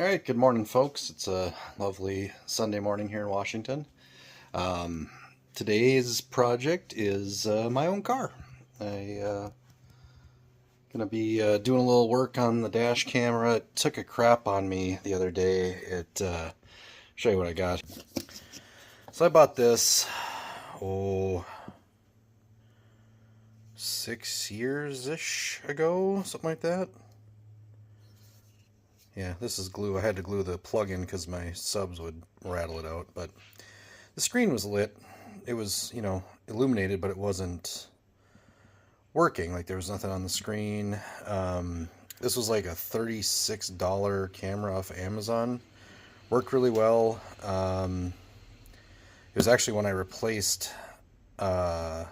All right, good morning, folks. It's a lovely Sunday morning here in Washington. Today's project is my own car. I gonna be doing a little work on the dash camera. It took a crap on me the other day. Show you what I got. So I bought this, 6 years-ish ago, something like that. Yeah, this is glue. I had to glue the plug in because my subs would rattle it out. But the screen was lit. It was, illuminated, but it wasn't working. Like there was nothing on the screen. This was like a $36 camera off Amazon. Worked really well. It was actually when I replaced another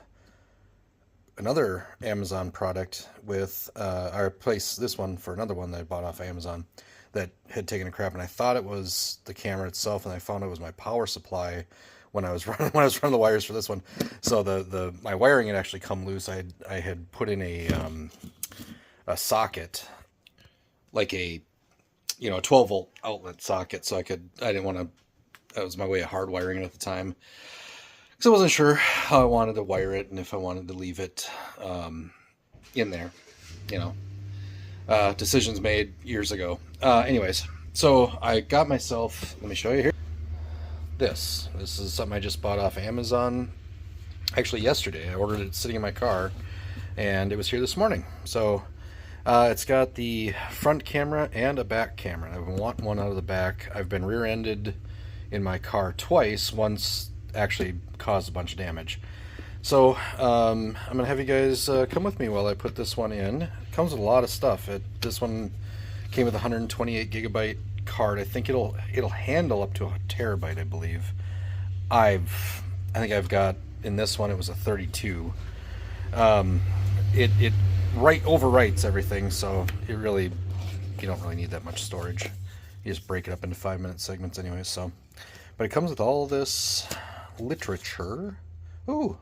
Amazon product with, I replaced this one for another one that I bought off Amazon that had taken a crap, and I thought it was the camera itself, and I found it was my power supply when I was running the wires for this one. So my wiring had actually come loose. I had put in a socket, like a 12 volt outlet socket, so I didn't want to. That was my way of hardwiring it at the time. So I wasn't sure how I wanted to wire it and if I wanted to leave it in there, decisions made years ago. Anyways, so I got myself, let me show you here. This is something I just bought off Amazon. Actually yesterday, I ordered it sitting in my car and it was here this morning. So it's got the front camera and a back camera. I've been wanting one out of the back. I've been rear-ended in my car twice. Once actually caused a bunch of damage. So I'm gonna have you guys come with me while I put this one in. It comes with a lot of stuff. This one came with a 128 gigabyte card. I think it'll handle up to a terabyte, I believe. I think I've got, in this one it was a 32. It overwrites everything, so you don't really need that much storage. You just break it up into 5-minute segments anyway. So, but it comes with all this literature. Ooh,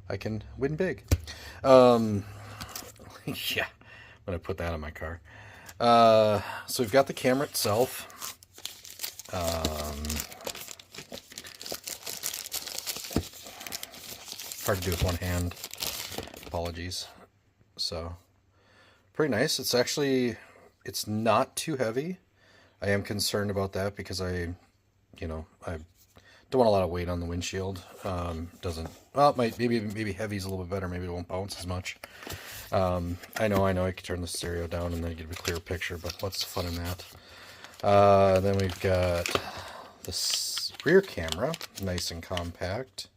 I can win big. Yeah, I'm gonna put that on my car. So we've got the camera itself. Hard to do with one hand. Apologies. So, pretty nice. It's not too heavy. I am concerned about that because I don't want a lot of weight on the windshield. Maybe heavy's a little bit better. Maybe it won't bounce as much. I know I can turn the stereo down and then get a clearer picture, but what's the fun in that? Then we've got this rear camera, nice and compact.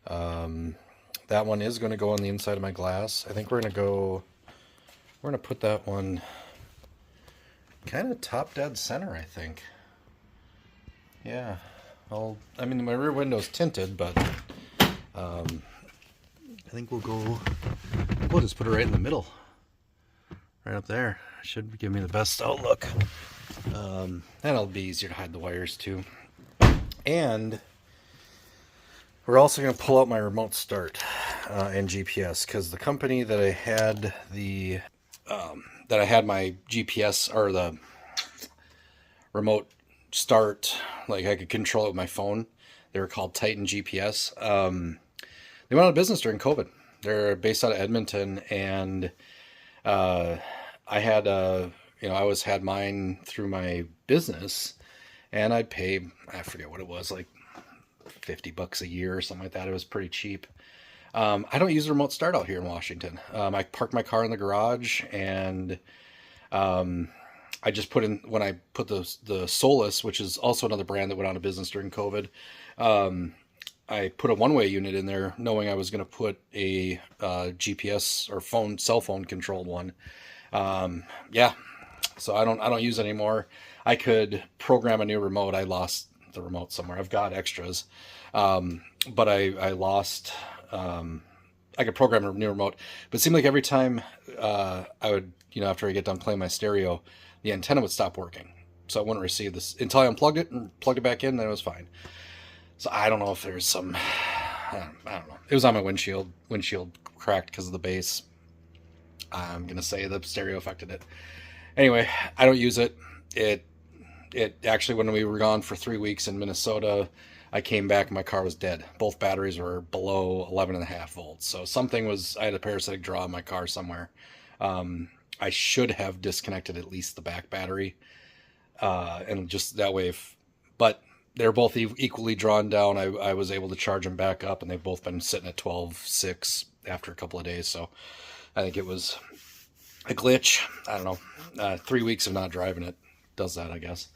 That one is going to go on the inside of my glass. I think we're going to put that one kind of top dead center, I think. Yeah. My rear window's tinted, but I think we'll just put it right in the middle. Right up there. Should give me the best outlook. And it'll be easier to hide the wires too. And we're also going to pull out my remote start and GPS, because the company that I had my GPS, or the remote start, like I could control it with my phone. They were called Titan GPS. They went out of business during COVID. They're based out of Edmonton, and I always had mine through my business, and I'd pay, I forget what it was, like $50 a year or something like that. It was pretty cheap. I don't use a remote start out here in Washington. I park my car in the garage, and I just put in, when I put the Solus, which is also another brand that went out of business during COVID, I put a one-way unit in there knowing I was going to put a GPS or cell phone controlled one. Yeah, so I don't use it anymore. I could program a new remote. I lost the remote somewhere. I've got extras, but I lost. I could program a new remote, but it seemed like every time I would, after I get done playing my stereo, the antenna would stop working. So I wouldn't receive this until I unplugged it and plugged it back in, then it was fine. So I don't know if there's some, I don't know. It was on my windshield cracked because of the bass. I'm going to say the stereo affected it. Anyway, I don't use it. It it actually, when we were gone for 3 weeks in Minnesota, I came back and my car was dead. Both batteries were below 11.5 volts. So something was, I had a parasitic draw in my car somewhere. I should have disconnected at least the back battery. And just that way, but they're both equally drawn down. I was able to charge them back up, and they've both been sitting at 12.6 after a couple of days. So I think it was a glitch. I don't know. 3 weeks of not driving it does that, I guess.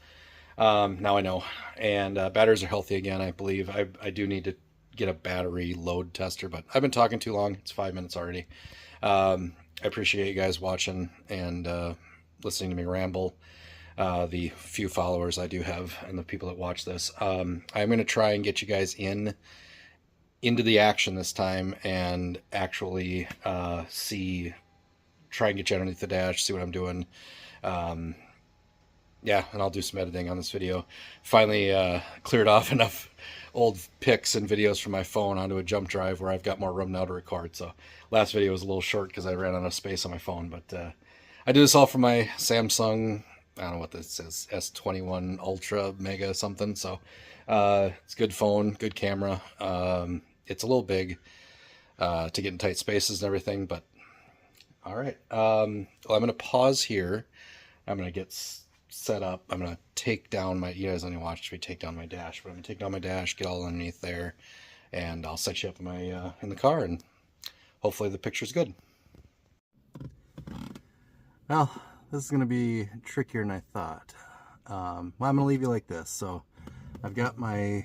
Now I know. And batteries are healthy again, I believe. I do need to get a battery load tester, but I've been talking too long. It's 5 minutes already. I appreciate you guys watching and listening to me ramble. The few followers I do have and the people that watch this. I'm going to try and get you guys into the action this time and actually try and get you underneath the dash, see what I'm doing. Yeah, and I'll do some editing on this video. Finally cleared off enough old pics and videos from my phone onto a jump drive where I've got more room now to record. So last video was a little short because I ran out of space on my phone, but I do this all from my Samsung, I don't know what this is, S21 Ultra Mega something. So it's good phone, good camera. It's a little big to get in tight spaces and everything, but all right. Well, I'm going to pause here. I'm going to get set up. I'm going to take down my, you guys only watched me take down my dash, but I'm going to take down my dash, get all underneath there, and I'll set you up in my in the car, and hopefully the picture's good. Well, this is going to be trickier than I thought. Well, I'm going to leave you like this. So I've got my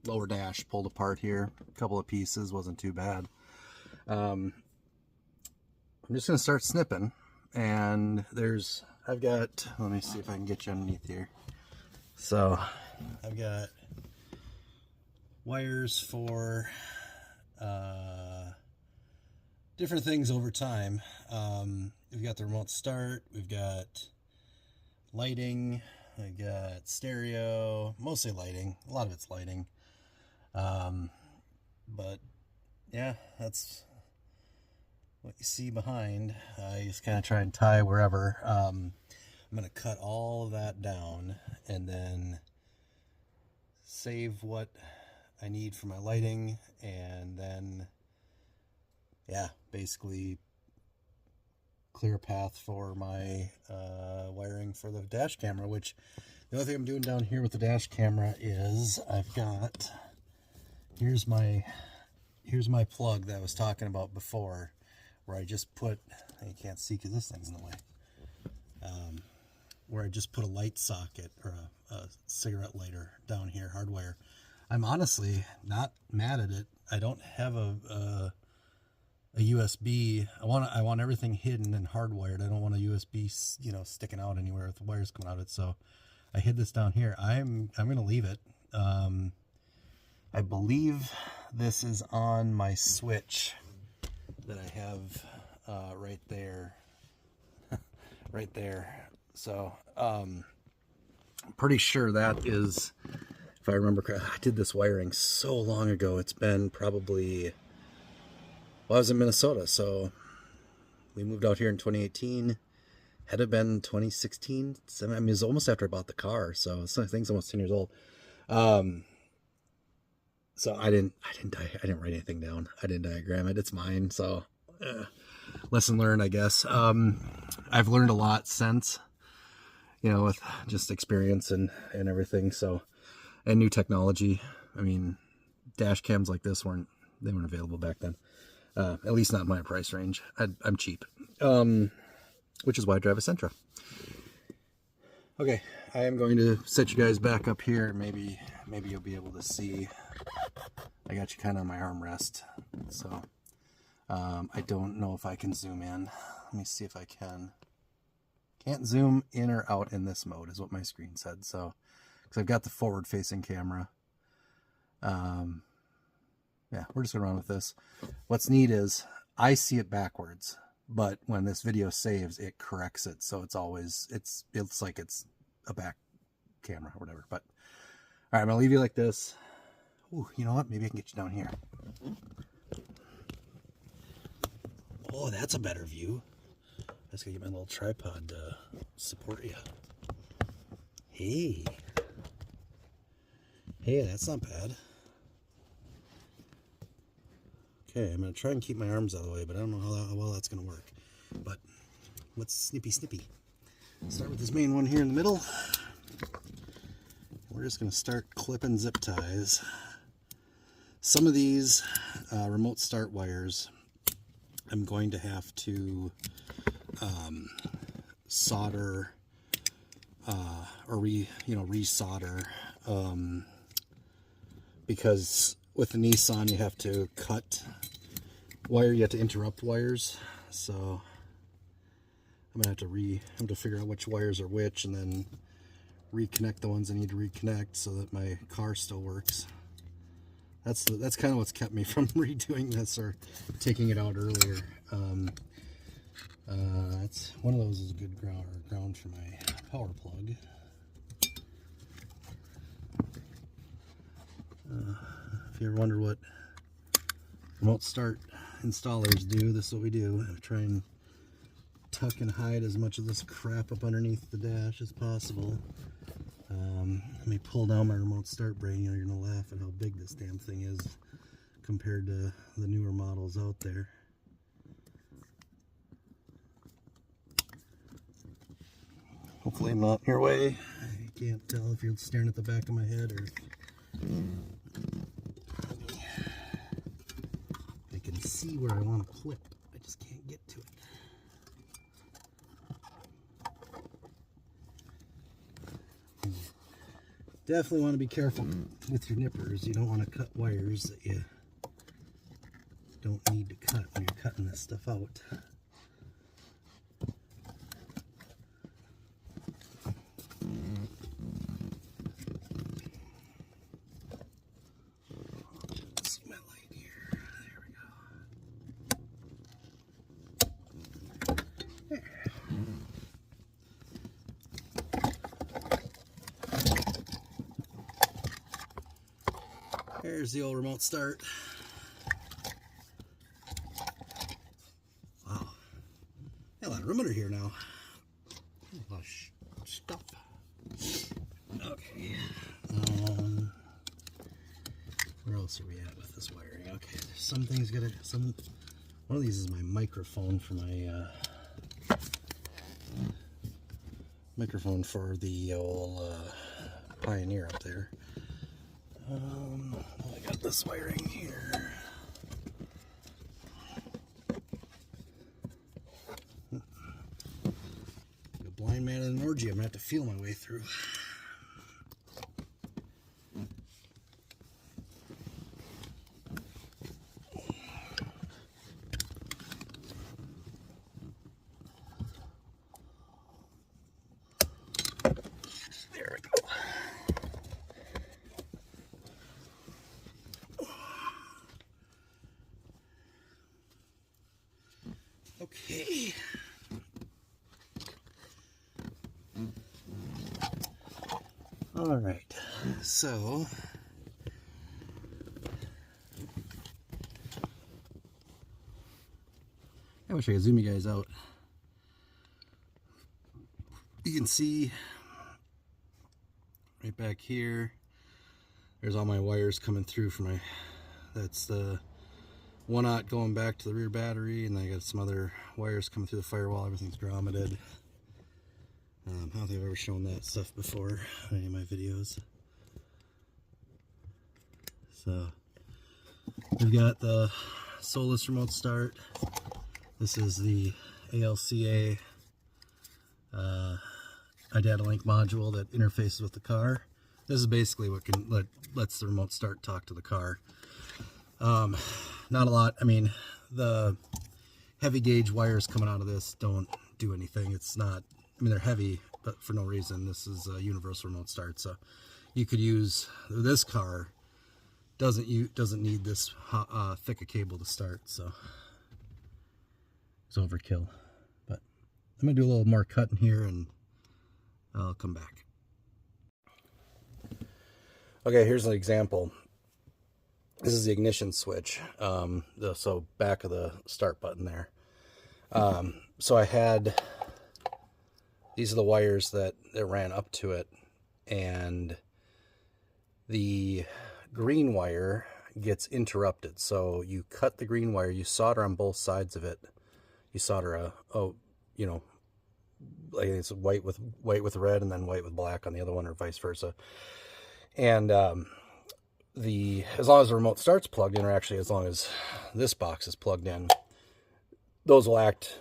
lower dash pulled apart here. A couple of pieces, wasn't too bad. I'm just going to start snipping. And I've got, let me see if I can get you underneath here. So I've got wires for different things over time. We've got the remote start, we've got lighting, we've got stereo, mostly lighting, a lot of it's lighting. But yeah, that's what you see behind. I just kind of try and tie wherever. I'm going to cut all of that down and then save what I need for my lighting, and then yeah, basically clear a path for my wiring for the dash camera. Which the other thing I'm doing down here with the dash camera is I've got, here's my plug that I was talking about before, where I just put, you can't see because this thing's in the way, where I just put a light socket or a cigarette lighter down here, hardwire. I'm honestly not mad at it. I don't have a USB. I want everything hidden and hardwired. I don't want a USB, sticking out anywhere with the wires coming out of it. So I hid this down here. I'm going to leave it. I believe this is on my switch that I have right there. Right there. So I'm pretty sure that is, if I remember correctly, I did this wiring so long ago. It's been probably, well, I was in Minnesota, so we moved out here in 2018. Had to have been 2016. I mean, it was almost after I bought the car, so I think it's almost 10 years old. So I didn't write anything down. I didn't diagram it. It's mine. So lesson learned, I guess. I've learned a lot since, with just experience and everything. So, and new technology. I mean, dash cams like this weren't available back then. At least not in my price range. I'm cheap. Which is why I drive a Sentra. Okay, I am going to set you guys back up here. Maybe you'll be able to see. I got you kind of on my armrest, so I don't know if I can zoom in. Let me see if I can. Can't zoom in or out in this mode is what my screen said. So, because I've got the forward-facing camera. Yeah, we're just gonna run with this. What's neat is I see it backwards, but when this video saves, it corrects it, so it's always it's like it's a back camera or whatever. But all right, I'm gonna leave you like this. Ooh, you know what? Maybe I can get you down here. Oh, that's a better view. I just gotta get my little tripod to support you. Hey. Hey, that's not bad. Okay, I'm going to try and keep my arms out of the way, but I don't know how well that's going to work. But let's snippy. Start with this main one here in the middle. We're just going to start clipping zip ties. Some of these remote start wires I'm going to have to solder or re-solder because with the Nissan you have to cut wire, you have to interrupt wires, so I'm gonna have to figure out which wires are which and then reconnect the ones I need to reconnect so that my car still works. That's kind of what's kept me from redoing this or taking it out earlier. That's one of those is a good ground for my power plug. If you ever wonder what remote start installers do, this is what we do. I try and tuck and hide as much of this crap up underneath the dash as possible. Let me pull down my remote start brain. You're gonna laugh at how big this damn thing is compared to the newer models out there. Hopefully I'm not in your way. I can't tell if you're staring at the back of my head or I can see where I want to clip. I just can't get to it. Definitely want to be careful with your nippers. You don't want to cut wires that you don't need to cut when you're cutting this stuff out. See my light here. There we go. There. There's the old remote start. Wow. Got a lot of room under here now. A lot of stuff. Okay. Where else are we at with this wiring? Okay, there's some things one of these is my microphone for my microphone for the old Pioneer up there. I got this wiring here. Like a blind man in an orgy, I'm gonna have to feel my way through. There we go. Okay. All right. So I wish I could zoom you guys out. You can see right back here, there's all my wires coming through for my, that's the 1/0 going back to the rear battery, and then I got some other wires coming through the firewall. Everything's grommeted. I don't think I've ever shown that stuff before in any of my videos. So we've got the Solus remote start. This is the ALCA iData Link module that interfaces with the car. This is basically what lets the remote start talk to the car. Not a lot. I mean, the heavy gauge wires coming out of this don't do anything. It's not, I mean, they're heavy, but for no reason. This is a universal remote start, so you could use, this car doesn't need this thick a cable to start, so it's overkill. But I'm gonna do a little more cutting here and I'll come back. Okay, here's an example. This is the ignition switch, so back of the start button there. So I had, these are the wires that ran up to it. and the green wire gets interrupted. So you cut the green wire, you solder on both sides of it. You solder you know, like it's white with red and then white with black on the other one, or vice versa. And as long as the remote starts plugged in, or actually as long as this box is plugged in, those will act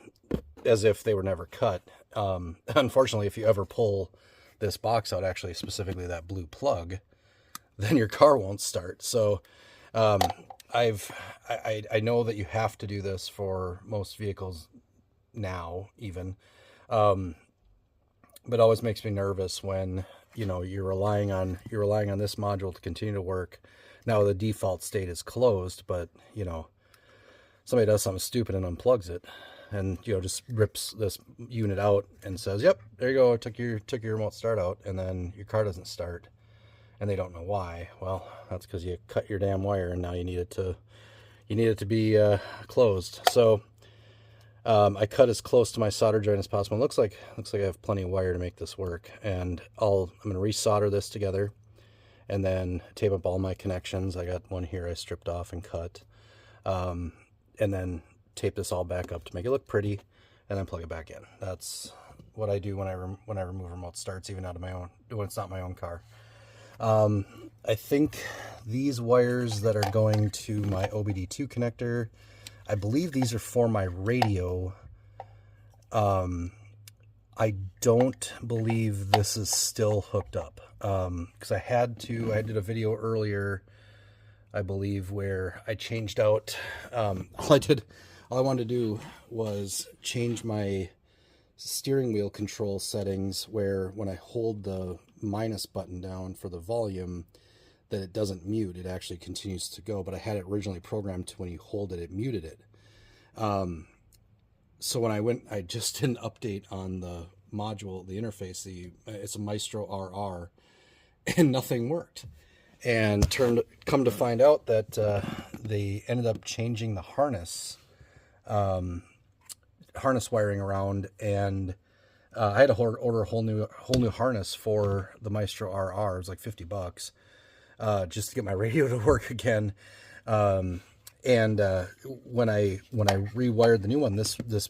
as if they were never cut. Unfortunately, if you ever pull this box out, actually specifically that blue plug, then your car won't start. So I know that you have to do this for most vehicles now, even, but it always makes me nervous when, you know, you're relying on this module to continue to work. Now the default state is closed, but you know, somebody does something stupid and unplugs it, and you know, just rips this unit out and says, "Yep, there you go. I took your remote start out," and then your car doesn't start, and they don't know why. Well, that's because you cut your damn wire, and now you need it to be closed. So I cut as close to my solder joint as possible. It looks like I have plenty of wire to make this work, and I'm going to resolder this together, and then tape up all my connections. I got one here I stripped off and cut, and then tape this all back up to make it look pretty, and then plug it back in. That's what I do when I remove remote starts, even out of my own, when it's not my own car. I think these wires that are going to my OBD2 connector, I believe these are for my radio. I don't believe this is still hooked up, because I did a video earlier, I believe, where I changed out, all I wanted to do was change my steering wheel control settings, where when I hold the minus button down for the volume, that it doesn't mute, it actually continues to go. But I had it originally programmed to when you hold it, it muted it. So when I just did an update on the module, the interface, it's a Maestro RR, and nothing worked. And come to find out that they ended up changing the harness wiring around, and I had to order a whole new harness for the Maestro RR. It was like $50, just to get my radio to work again. And when I rewired the new one, the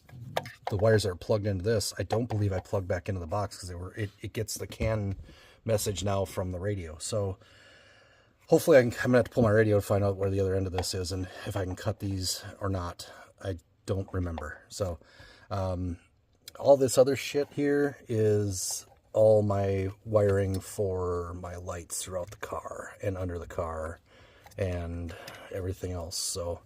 wires that are plugged into this, I don't believe I plugged back into the box, because it gets the CAN message now from the radio. So hopefully I'm gonna have to pull my radio to find out where the other end of this is, and if I can cut these or not. I don't remember. So all this other shit here is all my wiring for my lights throughout the car and under the car and everything else. So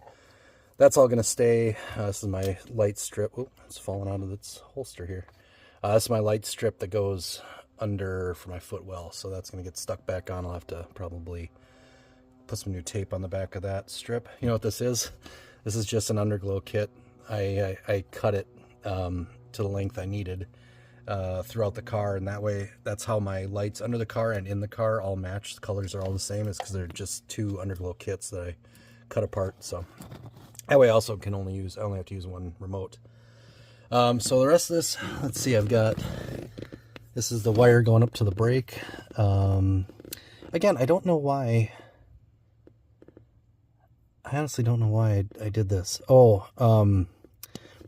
that's all going to stay. This is my light strip. Oh, it's falling out of its holster here. This is my light strip that goes under for my footwell. So that's going to get stuck back on. I'll have to probably put some new tape on the back of that strip. You know what this is? This is just an underglow kit. I cut it to the length I needed throughout the car, and that way, that's how my lights under the car and in the car all match. The colors are all the same. It's because they're just two underglow kits that I cut apart. So that way, I only have to use one remote. So the rest of this, let's see. This is the wire going up to the brake. Again, I don't know why. I honestly don't know why I did this. Oh, probably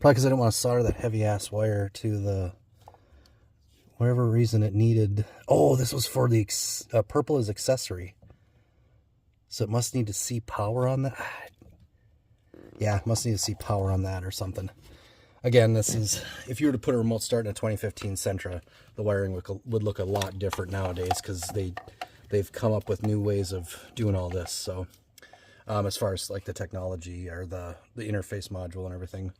because I didn't want to solder that heavy-ass wire to the... whatever reason it needed... Oh, this was for the purple is accessory. So it must need to see power on that. Yeah, it must need to see power on that or something. Again, this is... if you were to put a remote start in a 2015 Sentra, the wiring would look a lot different nowadays, because they've come up with new ways of doing all this, so... as far as like the technology or the interface module and everything,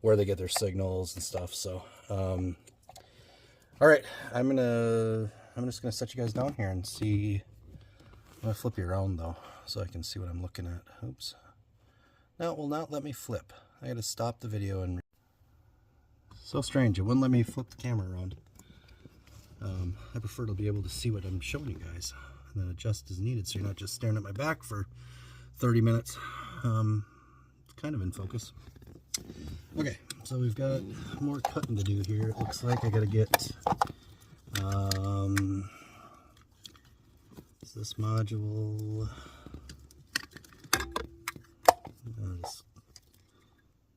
where they get their signals and stuff. So, all right, I'm just gonna set you guys down here and see. I'm gonna flip you around though, so I can see what I'm looking at. Oops. No, it will not let me flip. I had to stop the video and. So strange, it wouldn't let me flip the camera around. I prefer to be able to see what I'm showing you guys, and then adjust as needed, so you're not just staring at my back for 30 minutes. It's kind of in focus. Okay, so we've got more cutting to do here. It looks like I gotta get this module. I'll just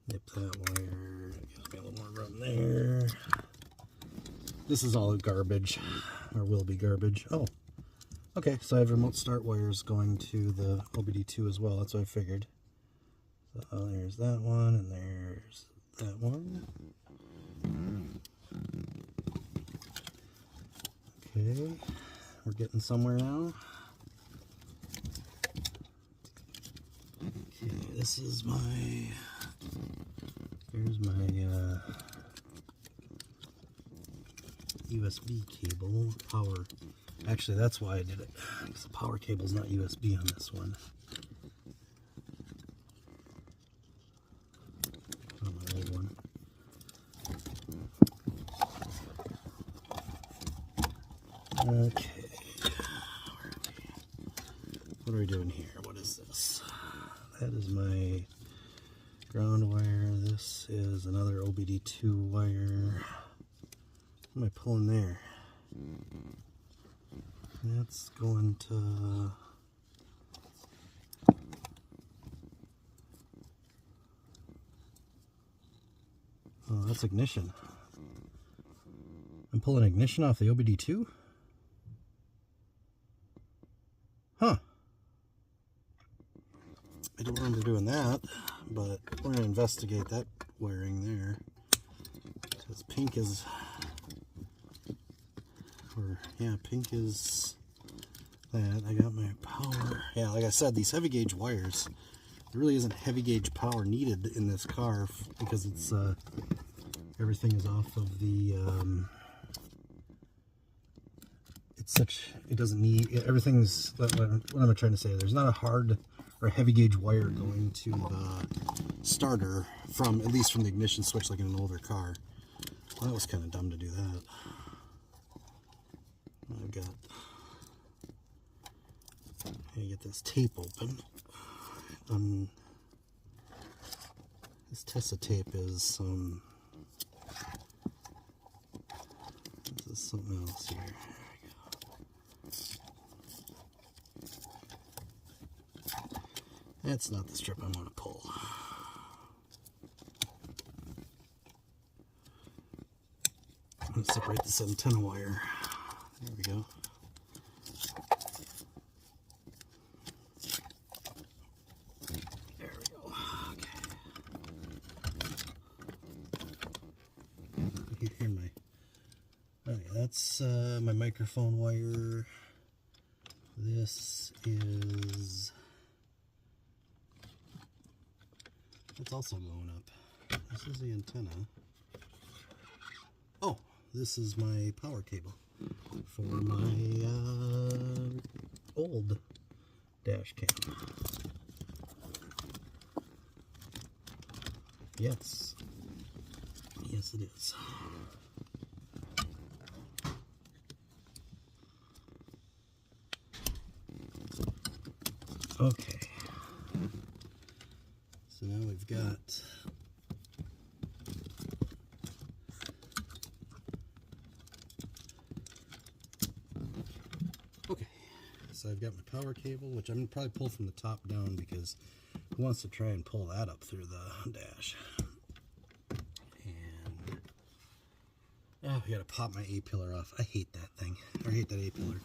nip that wire. That gives me a little more room there. This is all garbage, or will be garbage. Oh, okay, so I have remote start wires going to the OBD2 as well. That's what I figured. So there's that one, and there's that one. Okay, we're getting somewhere now. Okay, this is here's my USB cable, power. Actually, that's why I did it, because the power cable is not USB on this one. On my old one. Okay. What are we doing here? What is this? That is my ground wire. This is another OBD2 wire. What am I pulling there? That's going to... Oh, that's ignition. I'm pulling ignition off the OBD2? Huh. I don't remember doing that, but we're going to investigate that wiring there. Because pink is... yeah, pink is that. I got my power. Yeah, like I said, these heavy gauge wires, there really isn't heavy gauge power needed in this car because it's everything is off of the it doesn't need everything's what am I trying to say? There's not a hard or heavy gauge wire going to the starter from, at least from the ignition switch, like in an older car. Well, that was kind of dumb to do that. I've got, I get this tape open. This Tessa tape is this is something else here. That's not the strip I want to pull. I'm going to separate this antenna wire. There we go. There we go. Okay. Here my. Okay, that's my microphone wire. This is. It's also going up. This is the antenna. Oh, this is my power cable for my old dash cam. Yes. Yes, it is. Okay. So now we've got so I've got my power cable, which I'm going to probably pull from the top down because who wants to try and pull that up through the dash? And oh, I got to pop my A-pillar off. I hate that thing. I hate that A-pillar.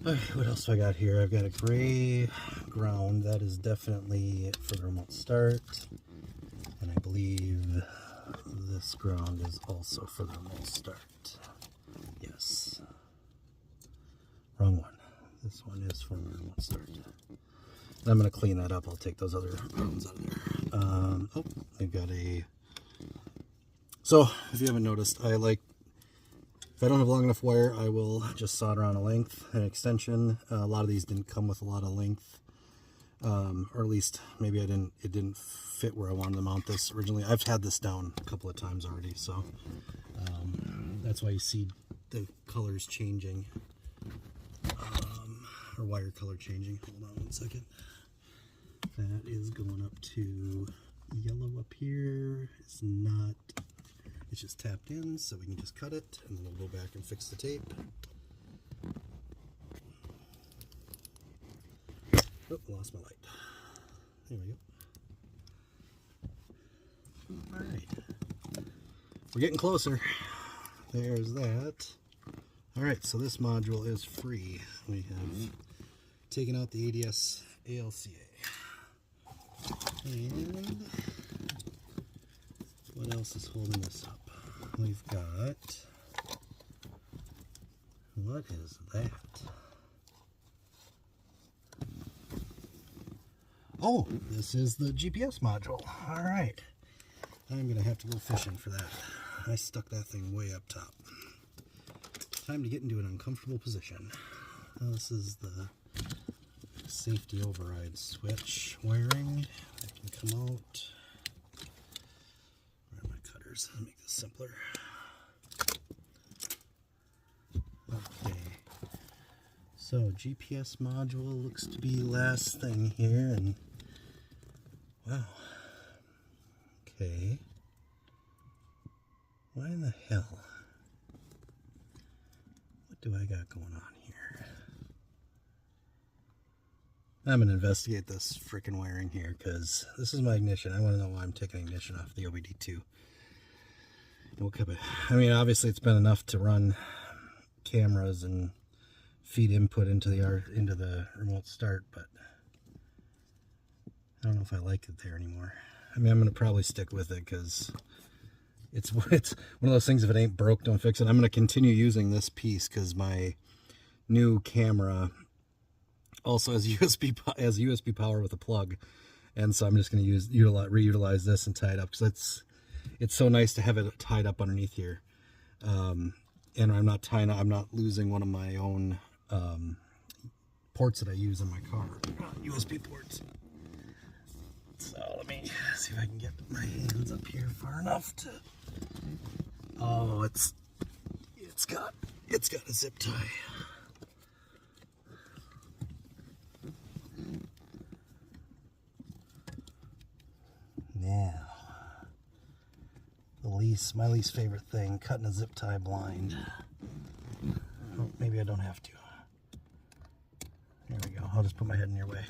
Okay, what else do I got here? I've got a gray ground. That is definitely for the remote start. And I believe this ground is also for the remote start. Yes. Wrong one. This one is for the remote start. And I'm going to clean that up. I'll take those other grounds out of there. Oh, I've got a... So, if you haven't noticed, I like... If I don't have long enough wire, I will just solder on a length, an extension. A lot of these didn't come with a lot of length, or at least maybe it didn't fit where I wanted to mount this originally. I've had this down a couple of times already, so that's why you see the colors changing, or wire color changing. Hold on one second. That is going up to yellow up here. It's not. It's just tapped in, so we can just cut it, and then we'll go back and fix the tape. Oh, lost my light. There we go. Alright. We're getting closer. There's that. Alright, so this module is free. We have taken out the ADS ALCA. And what else is holding this up? We've got... What is that? Oh, this is the GPS module. Alright. I'm going to have to go fishing for that. I stuck that thing way up top. Time to get into an uncomfortable position. Now this is the safety override switch wiring. That can come out. Where are my cutters? Let me make this simpler. Okay. So GPS module looks to be last thing here, and wow. Okay. Why in the hell? What do I got going on here? I'm going to investigate this freaking wiring here because this is my ignition. I want to know why I'm taking ignition off the OBD2. And we'll keep it. I mean, obviously it's been enough to run cameras and feed input into the remote start, but I don't know if I like it there anymore. I mean, I'm going to probably stick with it because it's one of those things, if it ain't broke, don't fix it. I'm going to continue using this piece because my new camera also has USB power with a plug, and so I'm just going to reutilize this and tie it up because it's so nice to have it tied up underneath here. And I'm not losing one of my own ports that I use in my car, USB ports. So let me see if I can get my hands up here far enough to. Oh, it's got a zip tie. Now, my least favorite thing, cutting a zip tie blind. Oh, maybe I don't have to. There we go. I'll just put my head in your way.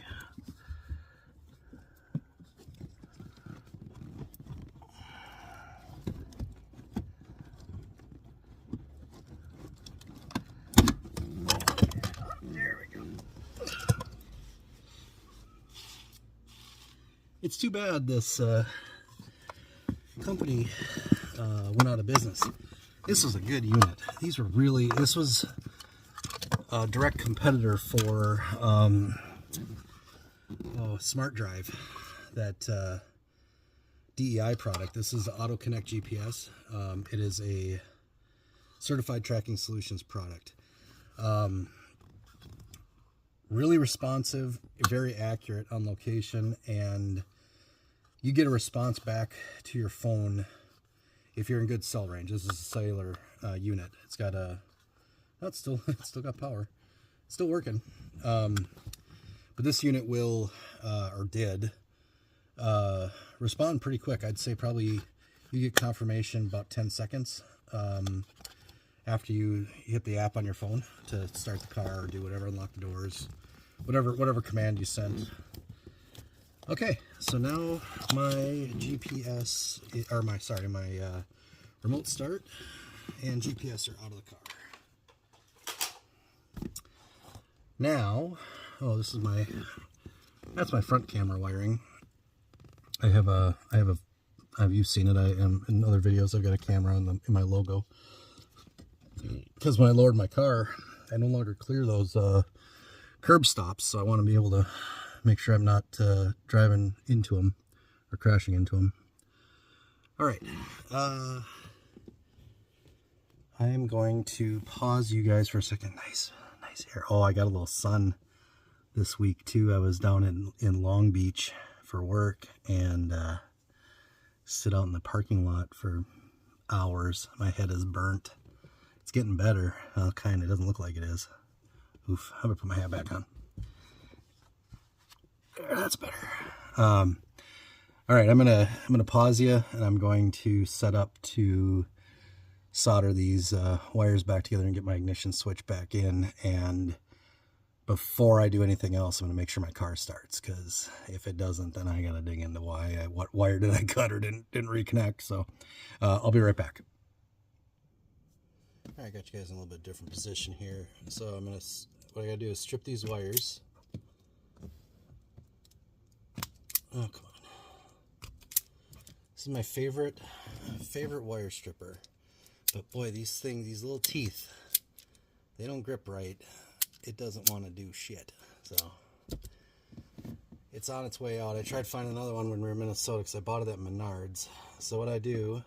There we go. It's too bad this company went out of business. This was a good unit. This was a direct competitor for Smart Drive, that DEI product. This is the Auto Connect GPS. It is a certified tracking solutions product. Really responsive, very accurate on location, and you get a response back to your phone if you're in good cell range. This is a cellular unit. It's got it's still got power. It's still working. But this unit will, or did, respond pretty quick. I'd say probably you get confirmation about 10 seconds after you hit the app on your phone to start the car or do whatever, unlock the doors, whatever command you send. Okay, so now my GPS, or my remote start and GPS are out of the car. Now, that's my front camera wiring. You've seen it. I am in other videos. I've got a camera in my logo. Because when I lowered my car, I no longer clear those curb stops, so I want to be able to make sure I'm not driving into them or crashing into them. All right. I am going to pause you guys for a second. Nice hair. Oh, I got a little sun this week too. I was down in Long Beach for work and sit out in the parking lot for hours. My head is burnt. It's getting better. Kind of. It doesn't look like it is. Oof. I'm gonna put my hat back on. There, that's better. All right. I'm gonna pause you, and I'm going to set up to solder these wires back together and get my ignition switch back in, and before I do anything else, I'm going to make sure my car starts, because if it doesn't, then I got to dig into what wire did I cut or didn't reconnect. So I'll be right back. All right, got you guys in a little bit different position here. So what I got to do is strip these wires. Oh, come on. This is my favorite wire stripper. But boy, these little teeth, they don't grip right. It doesn't want to do shit. So it's on its way out. I tried finding another one when we were in Minnesota because I bought it at Menards. So what I do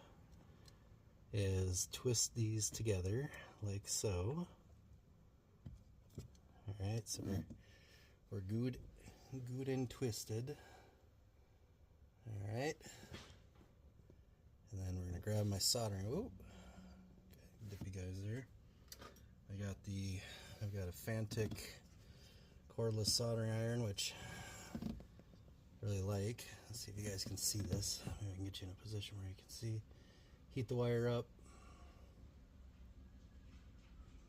is twist these together like so. All right, so we're good and twisted. All right, and then we're gonna grab my soldering. Oh, okay, dippy guys there. I've got a Fantic cordless soldering iron, which I really like. Let's see if you guys can see this. Maybe I can get you in a position where you can see. Heat the wire up.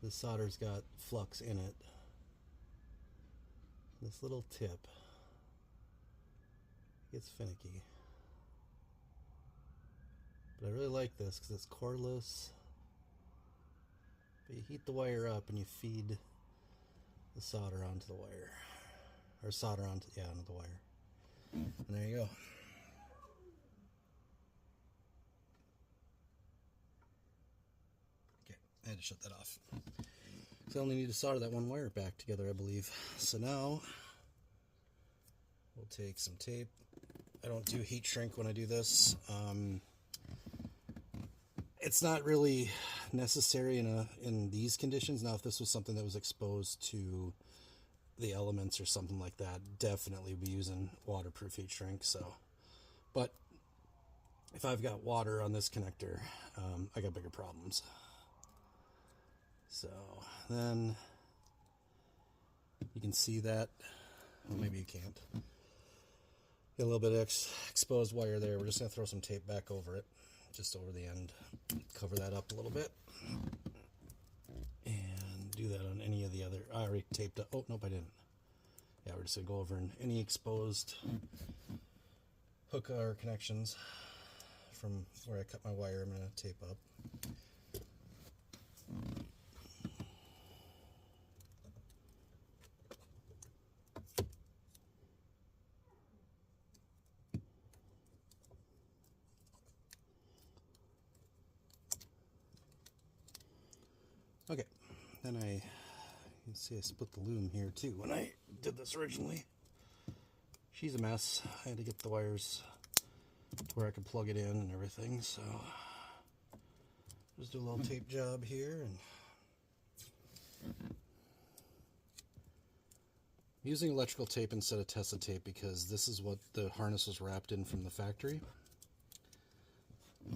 The solder's got flux in it. This little tip gets finicky. But I really like this because it's cordless. But you heat the wire up and you feed the solder onto the wire. Or solder onto the wire. And there you go. Okay, I had to shut that off. So I only need to solder that one wire back together, I believe. So now we'll take some tape. I don't do heat shrink when I do this. It's not really necessary in these conditions. Now, if this was something that was exposed to the elements or something like that, definitely be using waterproof heat shrink. So, but if I've got water on this connector, I got bigger problems. So then you can see that. Well, maybe you can't. Got a little bit of exposed wire there. We're just going to throw some tape back over it, just over the end. Cover that up a little bit. And do that on any of the other... I already taped up. Oh, nope, I didn't. Yeah, we're just going to go over in any exposed hook or connections from where I cut my wire. I'm going to tape up. Okay, then you can see I split the loom here too when I did this originally. She's a mess. I had to get the wires to where I could plug it in and everything, so just do a little tape job here. And I'm using electrical tape instead of Tessa tape because this is what the harness was wrapped in from the factory.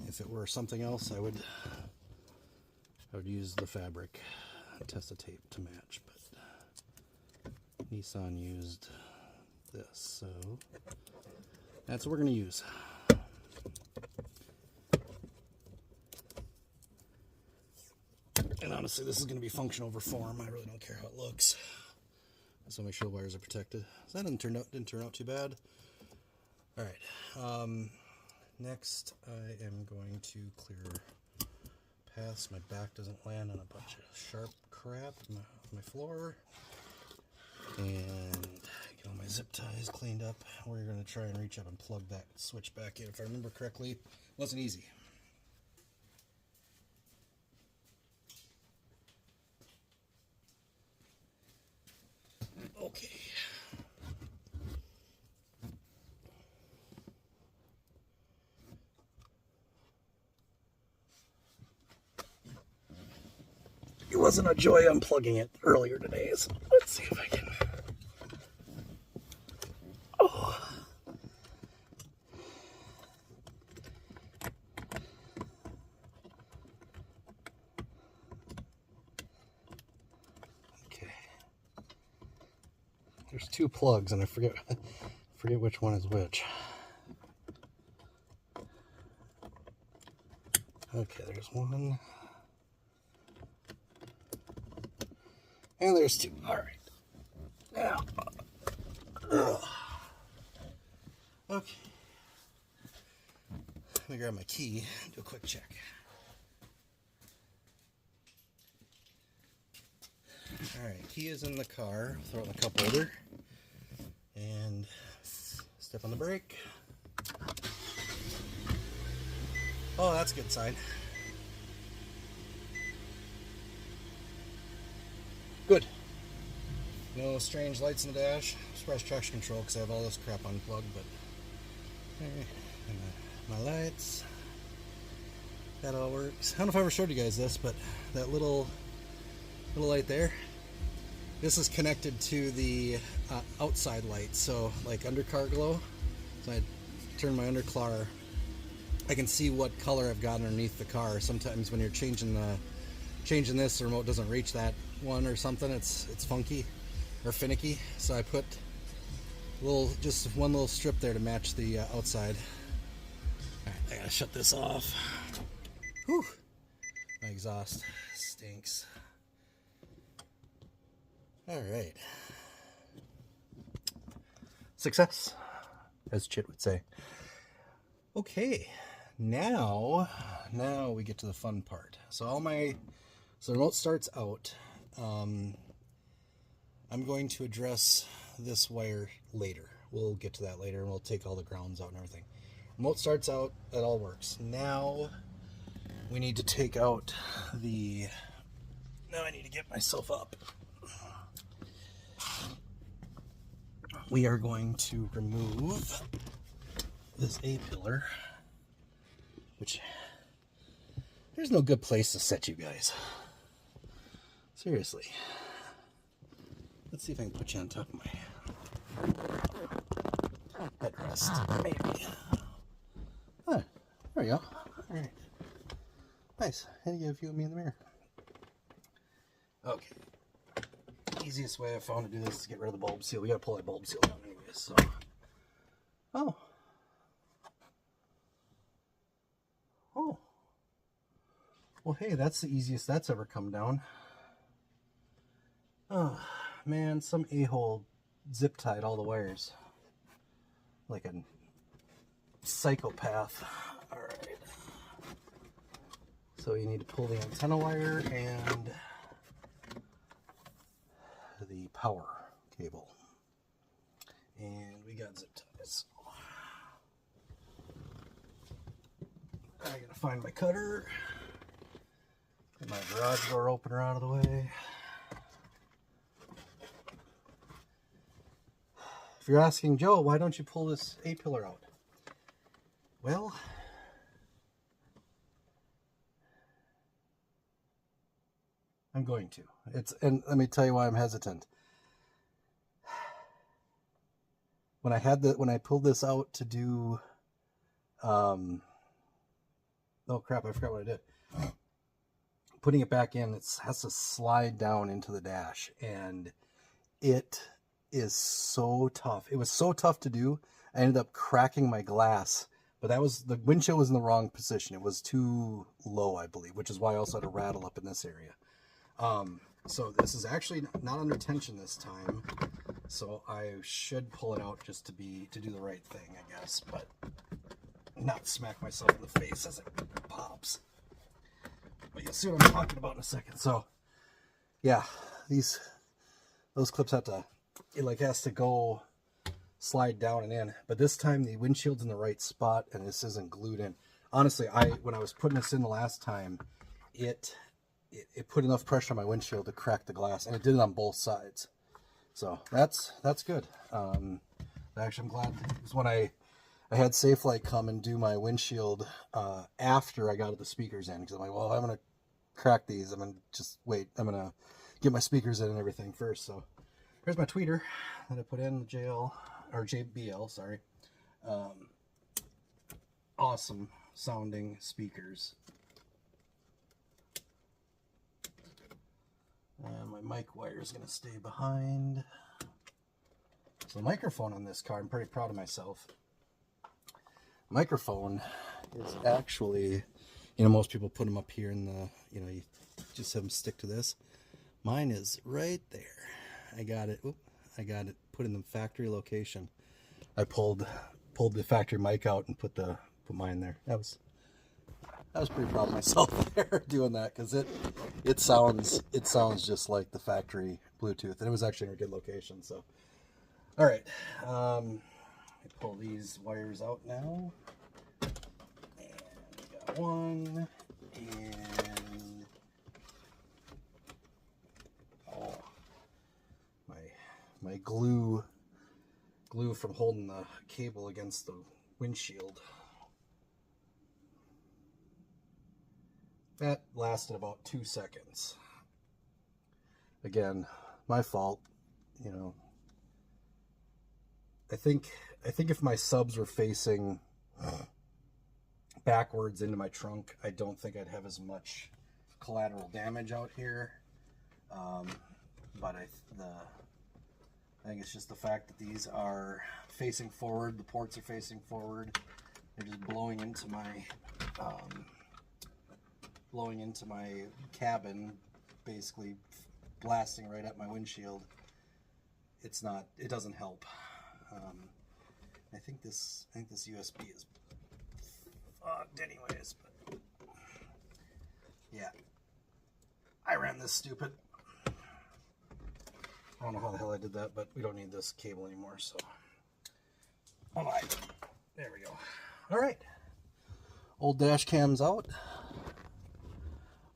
If it were something else, I would use the fabric Tessa tape to match, but Nissan used this, so that's what we're going to use. And honestly, this is going to be function over form. I really don't care how it looks. So make sure the wires are protected. So that didn't turn out too bad. All right. Next, I am going to clear paths. My back doesn't land on a bunch of sharp crap on my floor. And get all my zip ties cleaned up. We're going to try and reach up and plug that switch back in. If I remember correctly, it wasn't easy. Okay. It wasn't a joy unplugging it earlier today, so let's see if I can. Oh. Okay. There's two plugs, and I forget which one is which. Okay, there's one. And there's two. All right. Okay. Let me grab my key, do a quick check. Alright, key is in the car. Throw it in the cup holder. And step on the brake. Oh, that's a good sign. Good. No strange lights in the dash. Surprise traction control because I have all this crap unplugged, but and my lights. That all works. I don't know if I ever showed you guys this, but that little light there, this is connected to the outside light, so like undercar glow. So I turn my undercar, I can see what color I've got underneath the car. Sometimes when you're changing this, the remote doesn't reach that one or something. It's funky or finicky. So I put just one little strip there to match the outside. All right, I gotta shut this off. Whew. My exhaust stinks. All right. Success, as Chit would say. Okay, now we get to the fun part. So the remote starts out. I'm going to address this wire later. We'll get to that later, and we'll take all the grounds out and everything. Remote starts out, it all works. Now we need to take out now I need to get myself up. We are going to remove this A-pillar, which there's no good place to set you guys. Seriously. Let's see if I can put you on top of my headrest. Maybe. There we go. All right. Nice. And you have a view of me in the mirror. Okay. Easiest way I found to do this is get rid of the bulb seal. We gotta pull that bulb seal down anyways, so. Oh. Well, hey, that's the easiest that's ever come down. Oh, man, some a-hole zip-tied all the wires. Like a psychopath. Alright. So you need to pull the antenna wire and the power cable. And we got zip ties. I gotta find my cutter. Get my garage door opener out of the way. If you're asking, Joe, why don't you pull this A-pillar out? Well, I'm going to. And let me tell you why I'm hesitant. When I pulled this out to do, oh crap, I forgot what I did. Putting it back in, it has to slide down into the dash, and it is so tough. It was so tough to do. I ended up cracking my glass, but the windshield was in the wrong position. It was too low, I believe, which is why I also had a rattle up in this area. So this is actually not under tension this time, so I should pull it out just to do the right thing, I guess, but not smack myself in the face as it pops. But you'll see what I'm talking about in a second. So yeah, those clips have to, it has to go slide down and in, but this time the windshield's in the right spot and this isn't glued in. Honestly, when I was putting this in the last time, it put enough pressure on my windshield to crack the glass, and it did it on both sides. So that's good. Actually, I'm glad because when I had Safelite come and do my windshield after I got the speakers in, because I'm like, well, I'm gonna crack these. I'm gonna just wait. I'm gonna get my speakers in and everything first. So here's my tweeter that I put in the JBL. Sorry. Awesome sounding speakers. And my mic wire is going to stay behind. So the microphone on this car, I'm pretty proud of myself. Microphone is actually, most people put them up here in the, you just have them stick to this. Mine is right there. I got it put in the factory location. I pulled the factory mic out and put mine there. I was pretty proud of myself there doing that, because it sounds just like the factory Bluetooth, and it was actually in a good location. So, all right, I pull these wires out now, and we got one, and my glue from holding the cable against the windshield. That lasted about 2 seconds. Again, my fault. You know, I think if my subs were facing backwards into my trunk, I don't think I'd have as much collateral damage out here. But I think it's just the fact that these are facing forward. The ports are facing forward. They're just blowing into my cabin, basically blasting right at my windshield. It doesn't help. I think this USB is fucked anyways, but yeah. I ran this stupid. I don't know how the hell I did that, but we don't need this cable anymore, so. All right. There we go. All right. Old dash cam's out.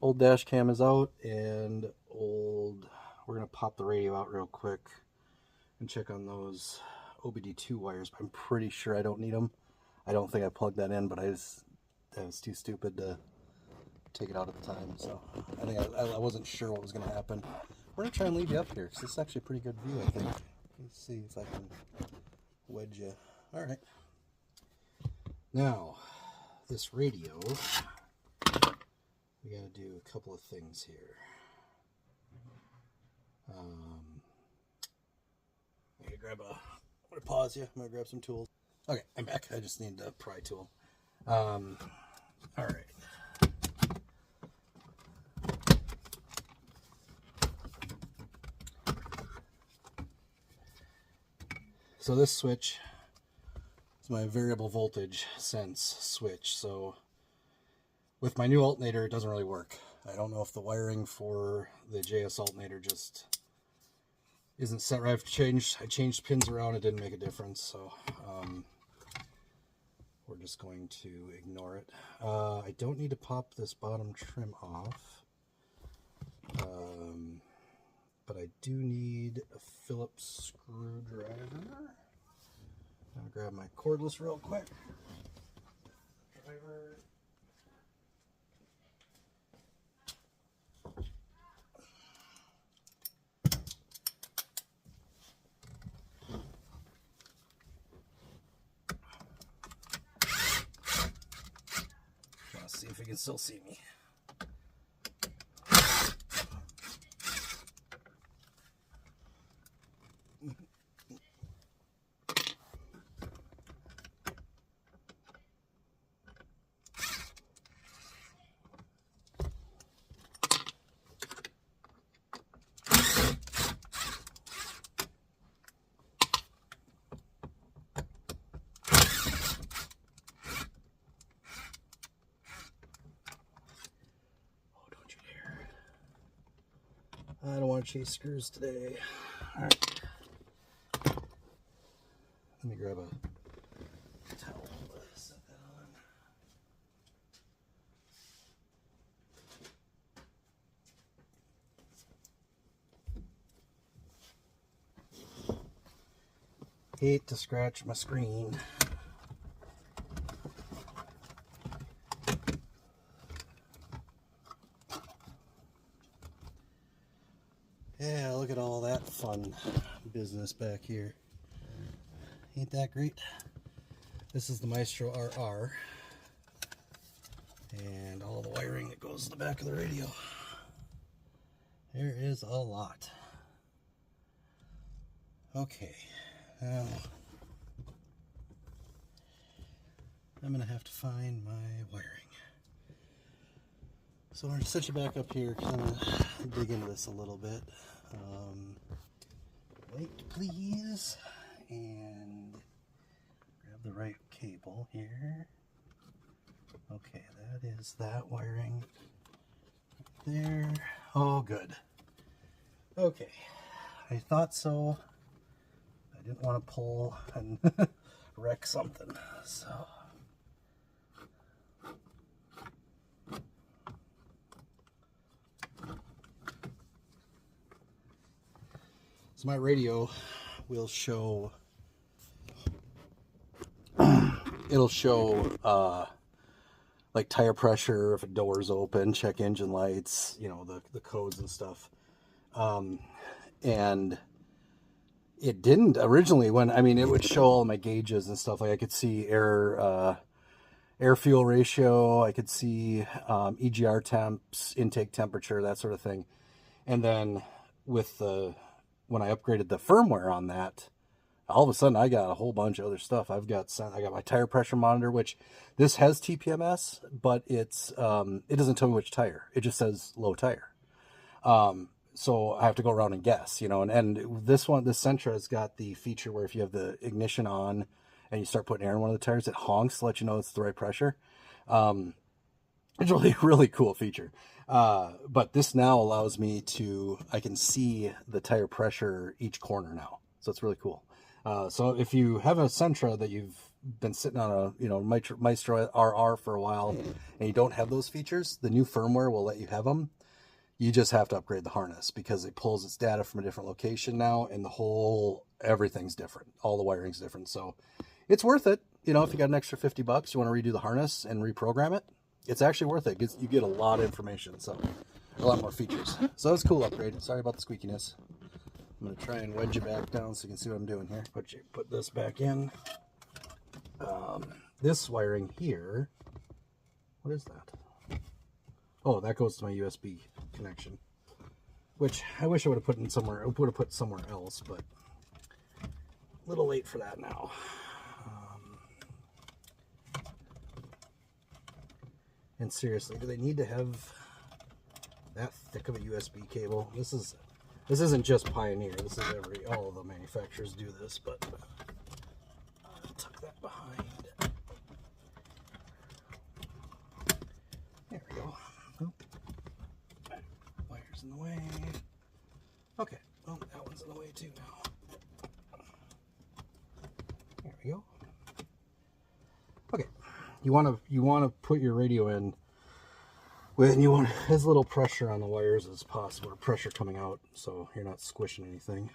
Old dash cam is out, and we're going to pop the radio out real quick and check on those OBD2 wires. I'm pretty sure I don't need them. I don't think I plugged that in, but I was too stupid to take it out at the time, so I think I wasn't sure what was going to happen. We're going to try and leave you up here, because this is actually a pretty good view, I think. Let's see if I can wedge you. All right. Now, this radio, we got to do a couple of things here. I'm going to pause you. I'm going to grab some tools. Okay, I'm back. I just need a pry tool. All right. So this switch is my variable voltage sense switch. So with my new alternator, it doesn't really work. I don't know if the wiring for the JS alternator just isn't set right. I changed pins around, it didn't make a difference. So we're just going to ignore it. I don't need to pop this bottom trim off. But I do need a Phillips screwdriver. I'll grab my cordless real quick. Driver. Let's see if you can still see me. I don't want to chase screws today. All right. Let me grab a towel to set that on. Hate to scratch my screen. Yeah, look at all that fun business back here. Ain't that great? This is the Maestro RR. And all the wiring that goes to the back of the radio. There is a lot. Okay. Now, I'm going to have to find my wiring. So I'm going to set you back up here because I'm going to dig into this a little bit. light, please. And grab the right cable here. Okay, that is that wiring right there. Oh, good. Okay, I thought so. I didn't want to pull and wreck something, so. So my radio will show, it'll show like tire pressure, if a door's open, check engine lights, you know, the codes and stuff. And it didn't originally when, I mean, it would show all my gauges and stuff. Like I could see air fuel ratio, I could see EGR temps, intake temperature, that sort of thing. And then with when I upgraded the firmware on that, all of a sudden I got a whole bunch of other stuff. I got my tire pressure monitor, which this has TPMS, but it's it doesn't tell me which tire. It just says low tire. So I have to go around and guess, you know, and this Sentra has got the feature where if you have the ignition on and you start putting air in one of the tires, it honks to let you know it's the right pressure. It's really cool feature. But this now allows me I can see the tire pressure each corner now. So it's really cool. So if you have a Sentra that you've been sitting on a, you know, Maestro RR for a while and you don't have those features, the new firmware will let you have them. You just have to upgrade the harness because it pulls its data from a different location now, and everything's different. All the wiring's different. So it's worth it. You know, if you got an extra $50, you want to redo the harness and reprogram it, it's actually worth it. You get a lot of information, so a lot more features. So it's a cool upgrade. Sorry about the squeakiness. I'm going to try and wedge it back down so you can see what I'm doing here. Put this back in. This wiring here, what is that? Oh, that goes to my USB connection, which I wish I would have put in somewhere. I would have put somewhere else, but a little late for that now. And seriously, do they need to have that thick of a USB cable? This isn't just Pioneer. This is all the manufacturers do this, but I'll tuck that behind. There we go. Oh. Wires in the way. Okay. Oh, that one's in the way too now. There we go. Okay. You want to put your radio in when you want as little pressure on the wires as possible, or pressure coming out, so you're not squishing anything.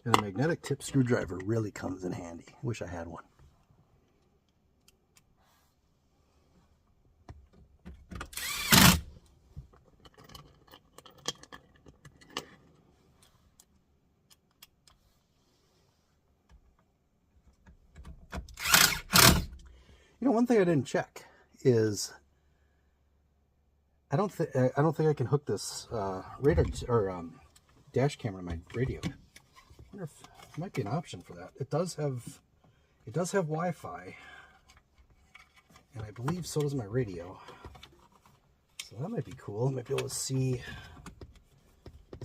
And a magnetic tip screwdriver really comes in handy. Wish I had one. You know, one thing I didn't check is I don't think I can hook this radar or dash camera to my radio. I wonder if there might be an option for that. It does have Wi-Fi, and I believe so does my radio. So that might be cool. I might be able to see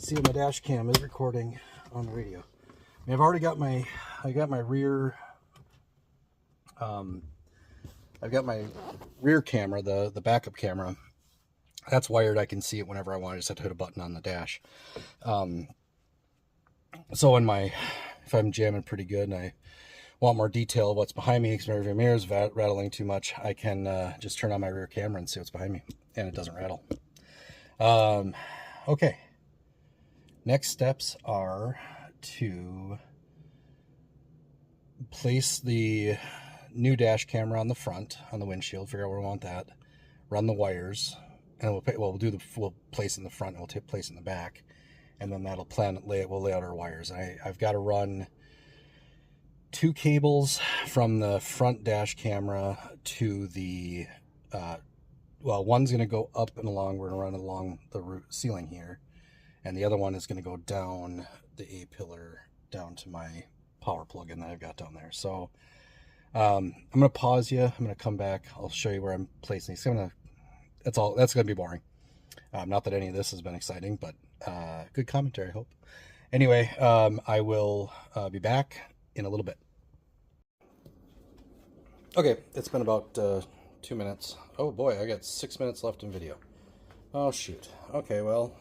what my dash cam is recording on the radio. I mean, I got my rear. I've got my rear camera, the backup camera. That's wired. I can see it whenever I want. I just have to hit a button on the dash. So if I'm jamming pretty good and I want more detail of what's behind me, because my rear mirror is rattling too much, I can just turn on my rear camera and see what's behind me, and it doesn't rattle. Okay. Next steps are to place the new dash camera on the front, on the windshield, figure out where we want that, run the wires, and we'll place in the front, and we'll place in the back, and then we'll lay out our wires. I've got to run 2 cables from the front dash camera to the, one's going to go up and along, we're going to run along the ceiling here, and the other one is going to go down the A-pillar down to my power plug-in that I've got down there. So I'm gonna pause you. I'm gonna come back. I'll show you where I'm placing these. That's all. That's gonna be boring. Not that any of this has been exciting, but good commentary, I hope. Anyway, I will be back in a little bit. Okay, it's been about 2 minutes. Oh boy, I got 6 minutes left in video. Oh shoot. Okay, well,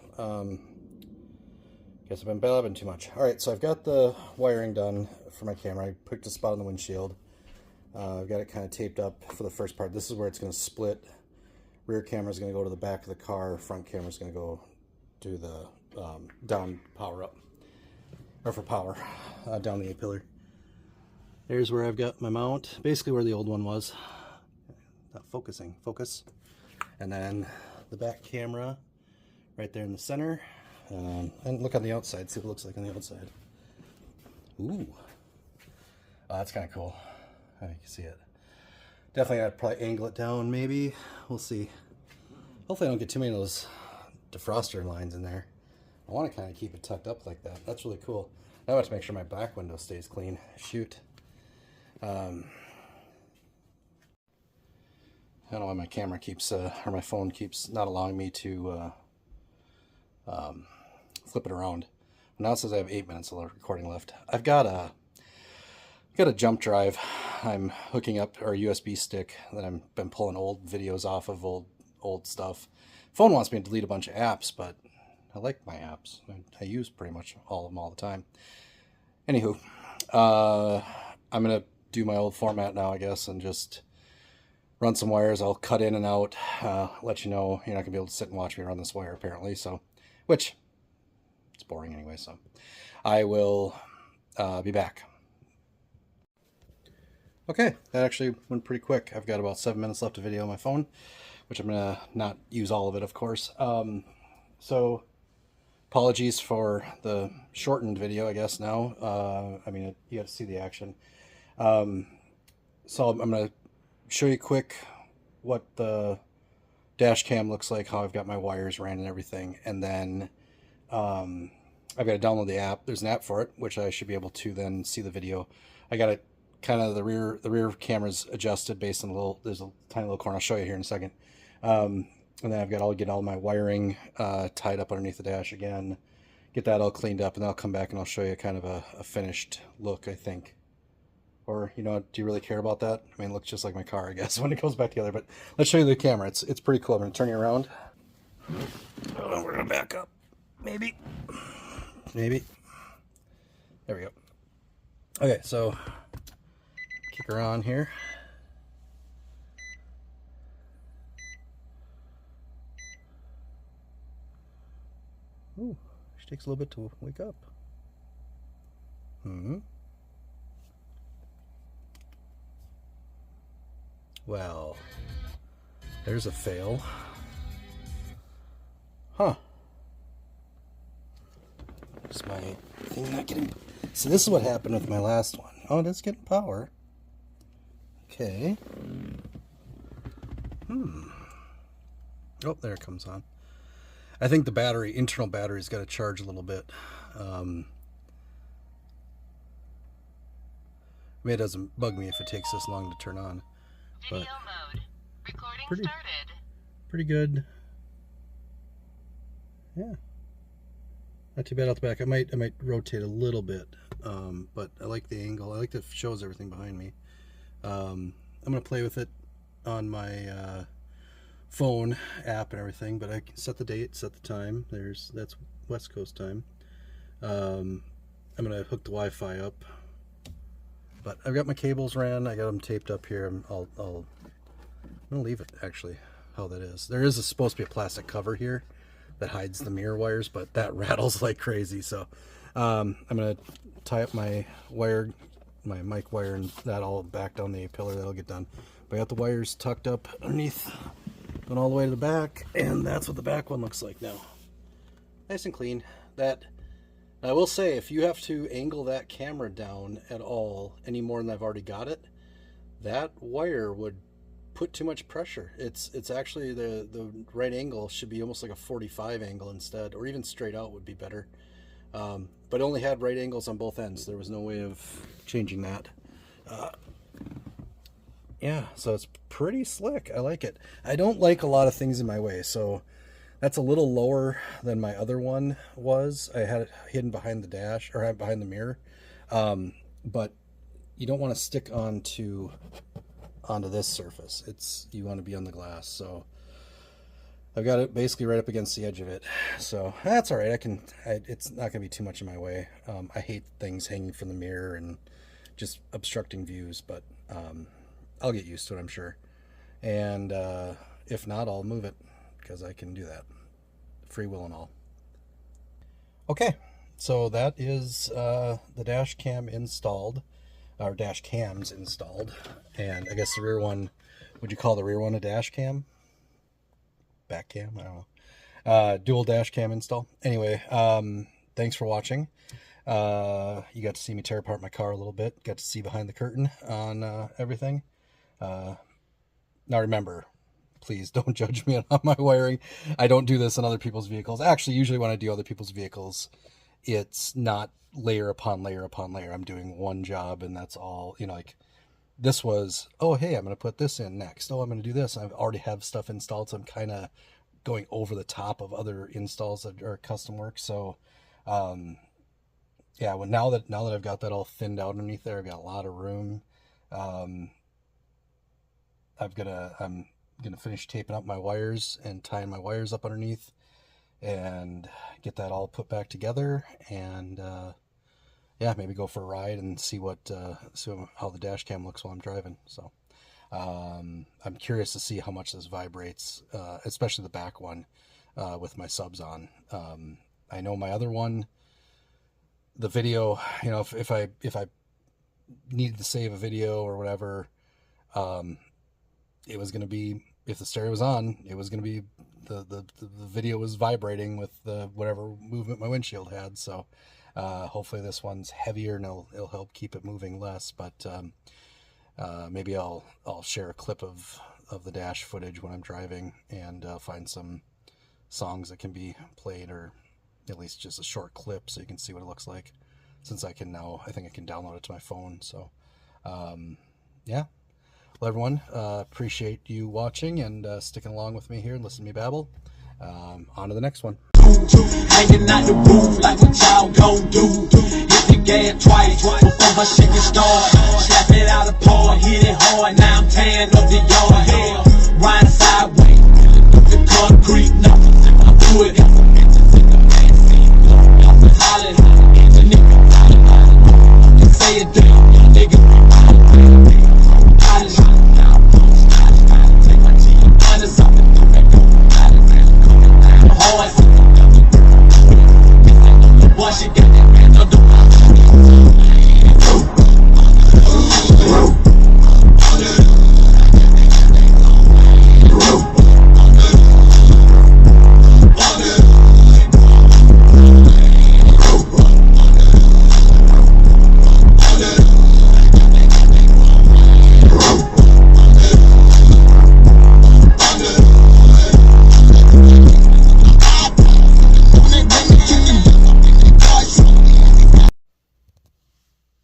guess I've been blabbing too much. All right, so I've got the wiring done for my camera. I picked a spot on the windshield. I've got it kind of taped up for the first part. This is where it's going to split. Rear camera is going to go to the back of the car. Front camera is going to go do the down power up, or for power, down the A-pillar. There's where I've got my mount, basically where the old one was. Not focusing, focus. And then the back camera right there in the center. And look on the outside, see what it looks like on the outside. Ooh, oh, that's kind of cool. I think you can see it. Definitely I'd probably angle it down, maybe. We'll see. Hopefully I don't get too many of those defroster lines in there. I want to kind of keep it tucked up like that. That's really cool. Now I have to make sure my back window stays clean. Shoot. I don't know why my camera keeps, or my phone keeps not allowing me to flip it around. Now it says I have 8 minutes of recording left. I've got a jump drive. I'm hooking up, or a USB stick that I've been pulling old videos off of, old stuff. Phone wants me to delete a bunch of apps, but I like my apps. I use pretty much all of them all the time. Anywho, I'm gonna do my old format now, I guess, and just run some wires. I'll cut in and out, let you know you're not gonna be able to sit and watch me run this wire apparently, so, which it's boring anyway, so I will be back. Okay, that actually went pretty quick. I've got about 7 minutes left of video on my phone, which I'm gonna not use all of it, of course. So apologies for the shortened video, I guess now. I mean, you have to see the action. So I'm gonna show you quick what the dash cam looks like, how I've got my wires ran and everything, and then I've got to download the app. There's an app for it, which I should be able to then see the video. I got it kind of the rear camera's adjusted based on there's a tiny little corner. I'll show you here in a second. And then I've got get all my wiring tied up underneath the dash again, get that all cleaned up, and then I'll come back and I'll show you kind of a finished look, I think. Or, you know, do you really care about that? I mean, it looks just like my car, I guess, when it goes back together. But let's show you the camera. It's pretty cool. I'm going to turn you around. Oh, we're going to back up. Maybe. Maybe. There we go. Okay, so kick her on here. Ooh, she takes a little bit to wake up. Well, there's a fail. Huh. Is my thing not getting... So this is what happened with my last one. Oh, it is getting power. Okay. Oh, there it comes on. I think the internal battery's got to charge a little bit. Maybe it doesn't bug me if it takes this long to turn on. Video mode. Recording started. Pretty good. Yeah. Not too bad out the back. I might rotate a little bit, but I like the angle. I like that it shows everything behind me. I'm gonna play with it on my phone app and everything, but I can set the date, set the time. That's West Coast time. I'm gonna hook the Wi-Fi up, but I've got my cables ran. I got them taped up here. I'm gonna leave it actually how that is. There is supposed to be a plastic cover here that hides the mirror wires, but that rattles like crazy. So I'm gonna tie up my mic wire and that all back down the pillar. That'll get done. But I got the wires tucked up underneath, going all the way to the back, and that's what the back one looks like now. Nice and clean. That I will say, if you have to angle that camera down at all any more than I've already got it, that wire would put too much pressure. It's actually the right angle should be almost like a 45 angle instead, or even straight out would be better. but it only had right angles on both ends. There was no way of changing that. Yeah, so it's pretty slick. I like it. I don't like a lot of things in my way, so that's a little lower than my other one was. I had it hidden behind the dash, or behind the mirror. But you don't want to stick onto this surface. You want to be on the glass. So I've got it basically right up against the edge of it. So that's all right. It's not going to be too much in my way. I hate things hanging from the mirror and just obstructing views, but I'll get used to it, I'm sure. And if not, I'll move it, because I can do that. Free will and all. Okay, so that is the dash cam installed, or dash cams installed. And I guess the rear one, would you call the rear one a dash cam? Back cam? I don't know. Dual dash cam install. Anyway, thanks for watching. You got to see me tear apart my car a little bit. Got to see behind the curtain on everything. Now remember, please don't judge me on my wiring. I don't do this on other people's vehicles. Actually, usually when I do other people's vehicles, it's not layer upon layer upon layer. I'm doing one job and that's all. You know, like this was, oh, hey, I'm going to put this in next. Oh, I'm going to do this. I already have stuff installed, so I'm kind of going over the top of other installs that are custom work. So, yeah, well, now that I've got that all thinned out underneath there, I've got a lot of room. I'm gonna finish taping up my wires and tying my wires up underneath and get that all put back together, and yeah, maybe go for a ride and see how the dash cam looks while I'm driving. So I'm curious to see how much this vibrates, especially the back one, with my subs on. I know my other one, the video, you know, if I needed to save a video or whatever, it was going to be, if the stereo was on, it was going to be, the video was vibrating with whatever movement my windshield had. So hopefully this one's heavier and it'll help keep it moving less. But maybe I'll share a clip of the dash footage when I'm driving, and find some songs that can be played, or at least just a short clip so you can see what it looks like, since I think I can download it to my phone. So yeah. Well, everyone, appreciate you watching and sticking along with me here and listening to me babble. On to the next one. Hanging out the roof like what y'all gon' do. Hit the gas twice before my shit get started. Slap it out apart, hit it hard. Now I'm tearing up the yard. Hell, riding sideways, the concrete. No, I do it. Say it, nigga.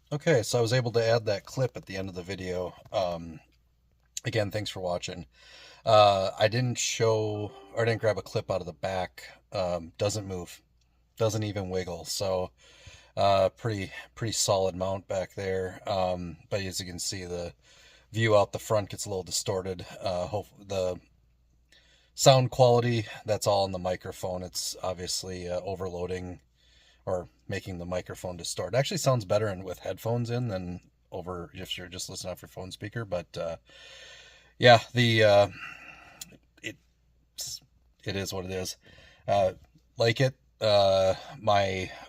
Okay, so I was able to add that clip at the end of the video. Again, thanks for watching. I didn't grab a clip out of the back. Doesn't move, doesn't even wiggle. So pretty solid mount back there. But as you can see, the view out the front gets a little distorted. The sound quality, that's all in the microphone. It's obviously overloading or making the microphone distort. It actually sounds better with headphones in than over if you're just listening off your phone speaker. But yeah, it is what it is. Like it.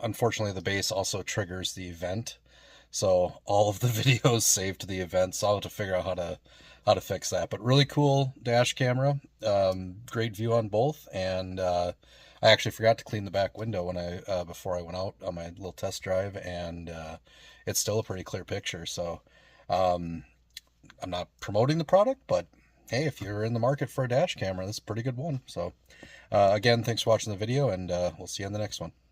Unfortunately the bass also triggers the event, so all of the videos saved to the event. So I'll have to figure out how to fix that. But really cool dash camera. Great view on both, and I actually forgot to clean the back window when before I went out on my little test drive, and it's still a pretty clear picture. So I'm not promoting the product, but hey, if you're in the market for a dash camera, this is a pretty good one. So again, thanks for watching the video, and we'll see you on the next one.